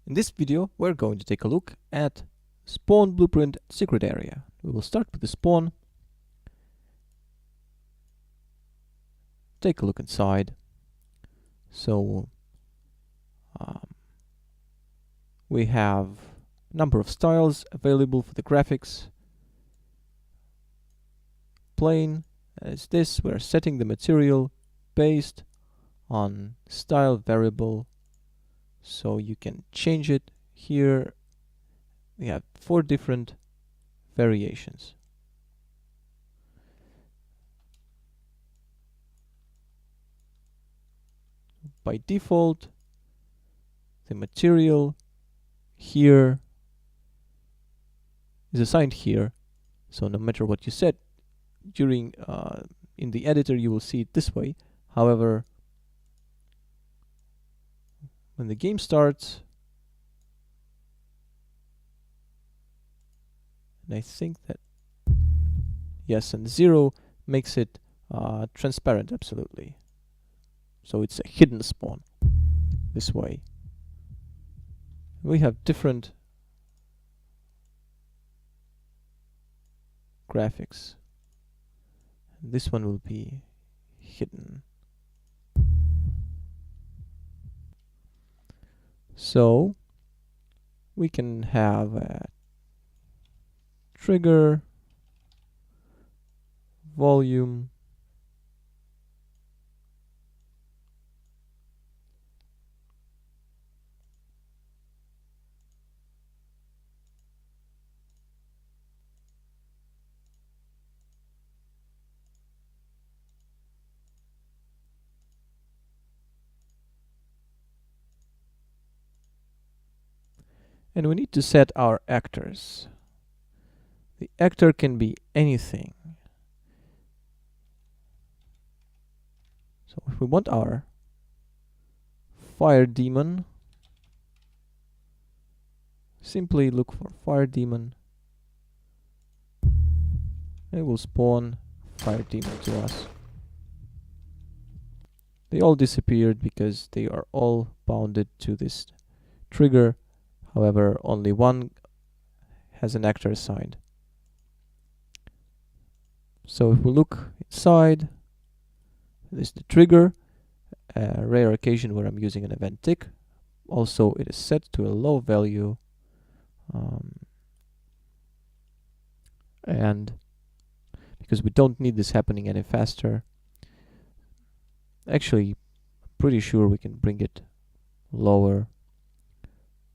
In this video, we're going to take a look at spawn blueprint secret area. We will start with the spawn. Take a look inside. So we have a number of styles available for the graphics. Plain as this, we're setting the material based on style variable, so you can change it. Here we have 4 different variations. By default, the material here is assigned here, so no matter what you set during in the editor, you will see it this way. However, when the game starts, and I think that yes, and 0 makes it transparent absolutely. So it's a hidden spawn this way. We have different graphics. This one will be hidden. So we can have a trigger, volume, and we need to set our actors. The actor can be anything. So if we want our fire demon, simply look for fire demon. It will spawn fire demon to us. They all disappeared because they are all bounded to this trigger. However, only one has an actor assigned. So if we look inside, this is the trigger, a rare occasion where I'm using an event tick. Also, it is set to a low value, and because we don't need this happening any faster, actually, I'm pretty sure we can bring it lower.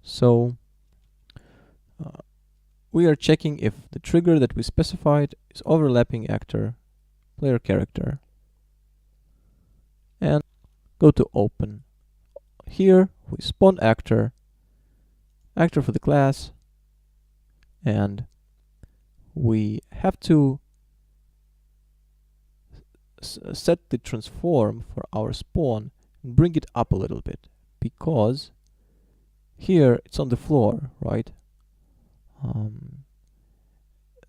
So we are checking if the trigger that we specified is overlapping actor, player character, and go to open. Here we spawn actor, actor for the class, and we have to set the transform for our spawn and bring it up a little bit, because here it's on the floor, right?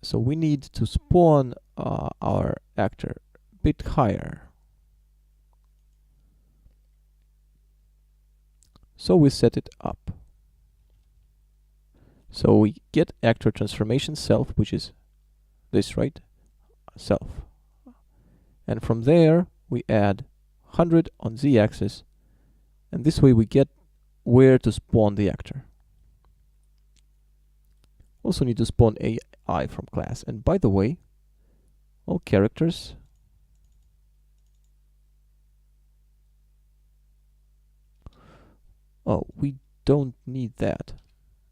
So we need to spawn our actor a bit higher. So we set it up. So we get actor transformation self, which is this, right? Self. And from there we add 100 on z-axis, and this way we get where to spawn the actor. Also need to spawn AI from class. And by the way, all characters we don't need that.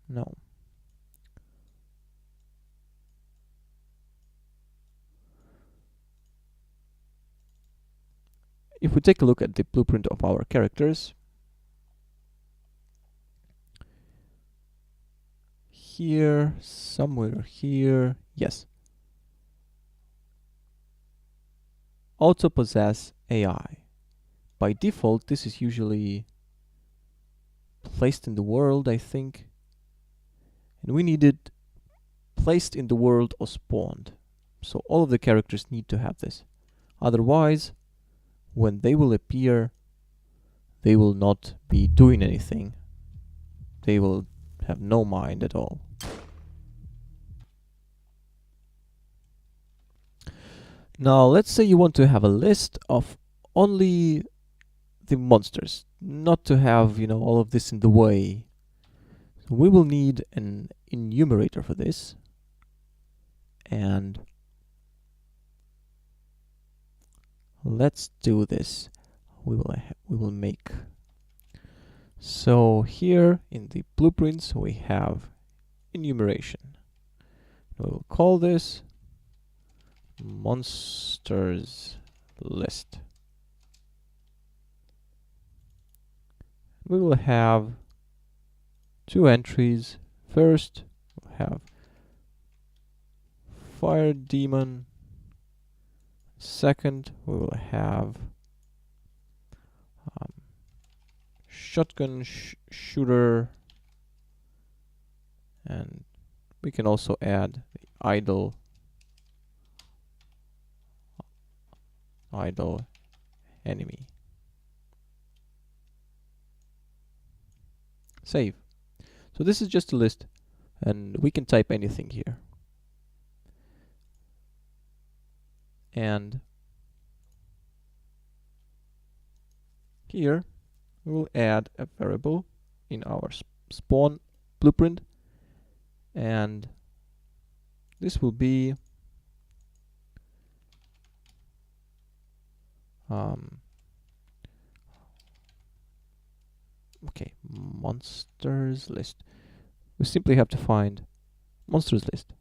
No. If we take a look at the blueprint of our characters, here, somewhere here, yes. Auto possess AI. By default, this is usually placed in the world, I think. And we need it placed in the world or spawned. So all of the characters need to have this. Otherwise, when they will appear, they will not be doing anything. they will have no mind at all. Now let's say you want to have a list of only the monsters, not to have, you know, all of this in the way. So we will need an enumerator for this, and let's do this. We will make, so here in the blueprints we have enumeration. We will call this monsters list. We will have two entries. First, we'll have fire demon. Second, we will have shotgun shooter, and we can also add the idle enemy. Save. So this is just a list, and we can type anything here. And here we will add a variable in our spawn blueprint, and this will be okay, monsters list. We simply have to find monsters list.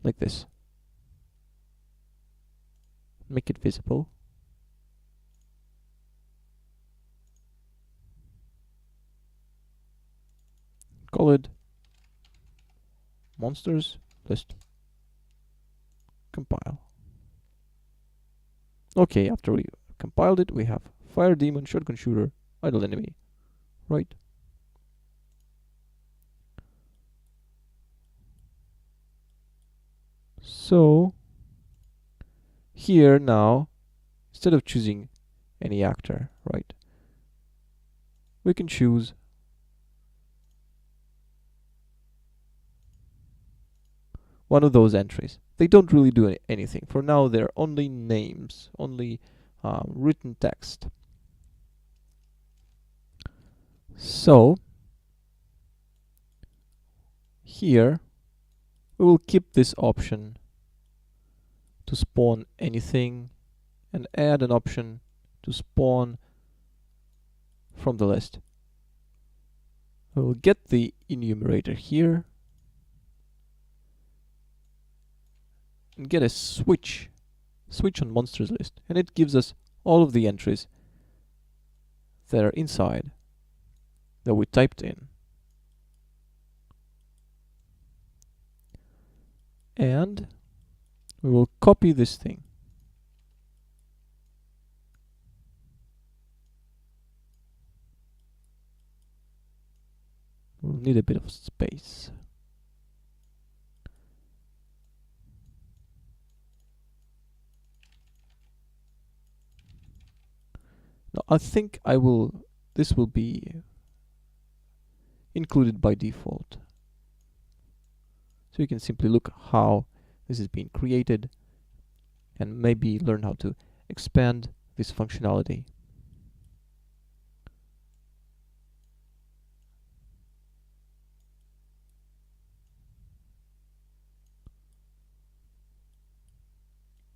Like this. Make it visible. Call it monsters list. Compile. Okay, after we compiled it, we have fire demon, shotgun shooter, idle enemy. Right. So here now, instead of choosing any actor, right, we can choose one of those entries. They don't really do anything. For now, they're only names, only written text. So here we will keep this option to spawn anything and add an option to spawn from the list. We will get the enumerator here and get a switch on monsters list, and it gives us all of the entries that are inside that we typed in. And we will copy this thing. We'll need a bit of space. Now I think this will be included by default. So you can simply look how this is being created and maybe learn how to expand this functionality.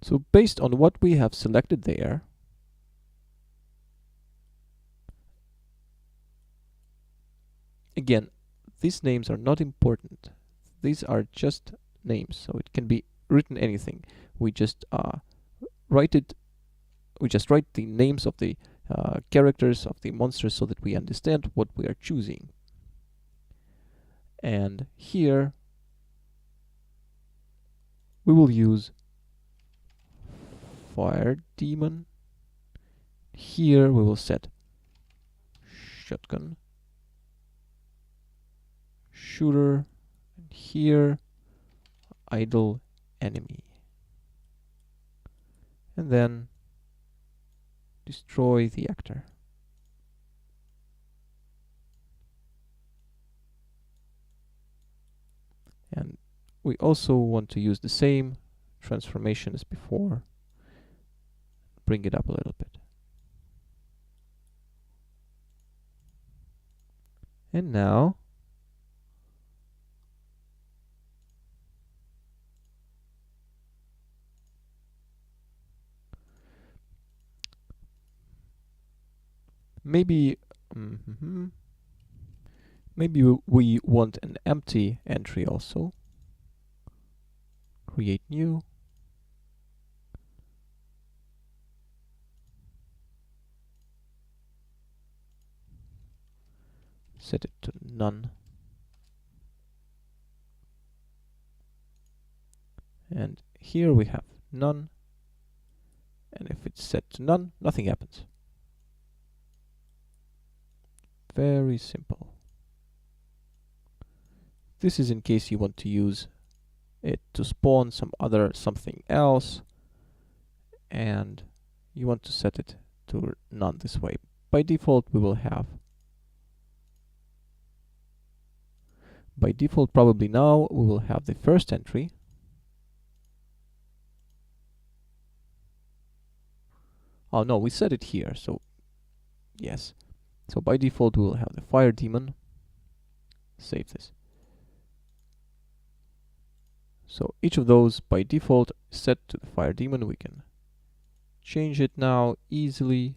So based on what we have selected there, again, these names are not important. These are just names, so it can be written anything. We just write the names of the characters of the monsters so that we understand what we are choosing. And here we will use fire demon. Here we will set shotgun shooter, and here idle enemy, and then destroy the actor. And we also want to use the same transformation as before. Bring it up a little bit. And now maybe maybe we want an empty entry also. Create new. Set it to none. And here we have none. And if it's set to none, nothing happens. Very simple. This is in case you want to use it to spawn something else, and you want to set it to none this way. By default, we will have. By default, probably now, we will have the first entry. Oh no, we set it here, so yes. So by default, we will have the fire demon. Save this. So each of those by default is set to the fire demon. We can change it now easily.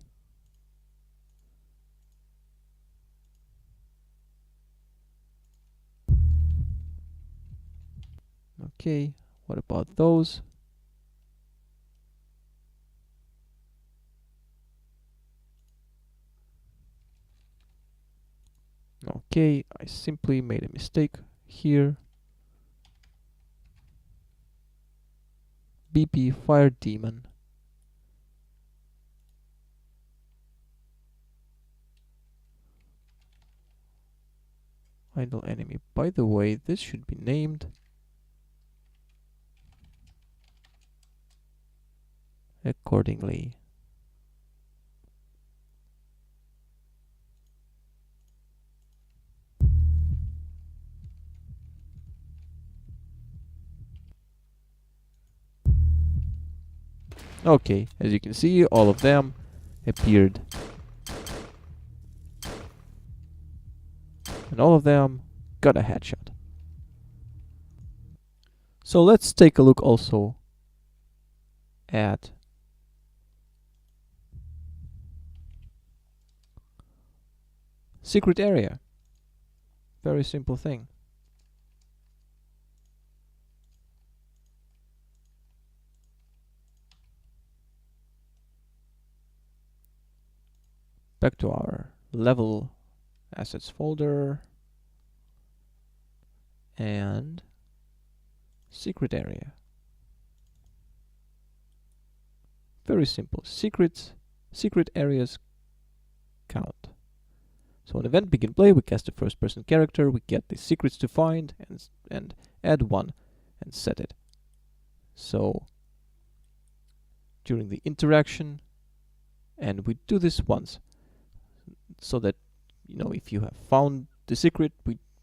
Okay, what about those? Okay, I simply made a mistake here. BP Fire Demon. Idle enemy. By the way, this should be named accordingly. Okay, as you can see, all of them appeared. And all of them got a headshot. So let's take a look also at secret area. Very simple thing. Back to our level assets folder and secret area. Very simple. Secret areas count. So an event begin play, we cast a first person character, we get the secrets to find and add one and set it. So during the interaction, and we do this once, so that if you have found the secret,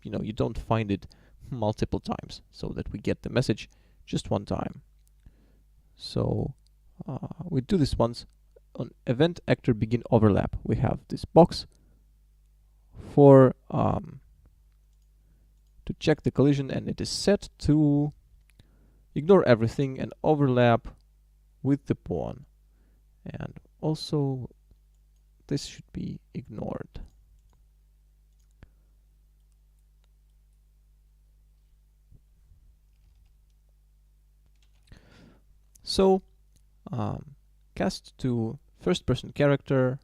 you don't find it multiple times, so that we get the message just one time. So we do this once. On event actor begin overlap, we have this box for to check the collision, and it is set to ignore everything and overlap with the pawn. And also this should be ignored. So cast to first person character,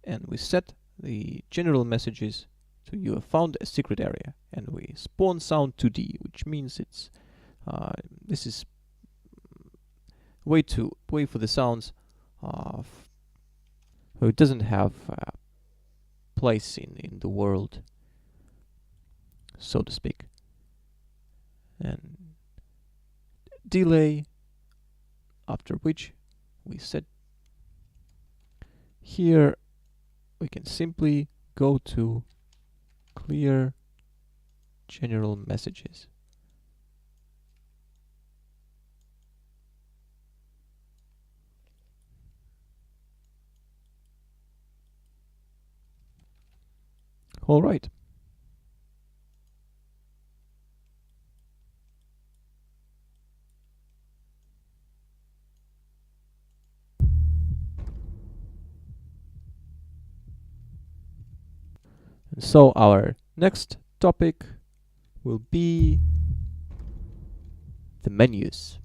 and we set the general messages to you have found a secret area, and we spawn sound 2D, which means it's this is way for the sounds so it doesn't have place in the world, so to speak. And delay, after which we set here, we can simply go to clear general messages. All right. And so our next topic will be the menus.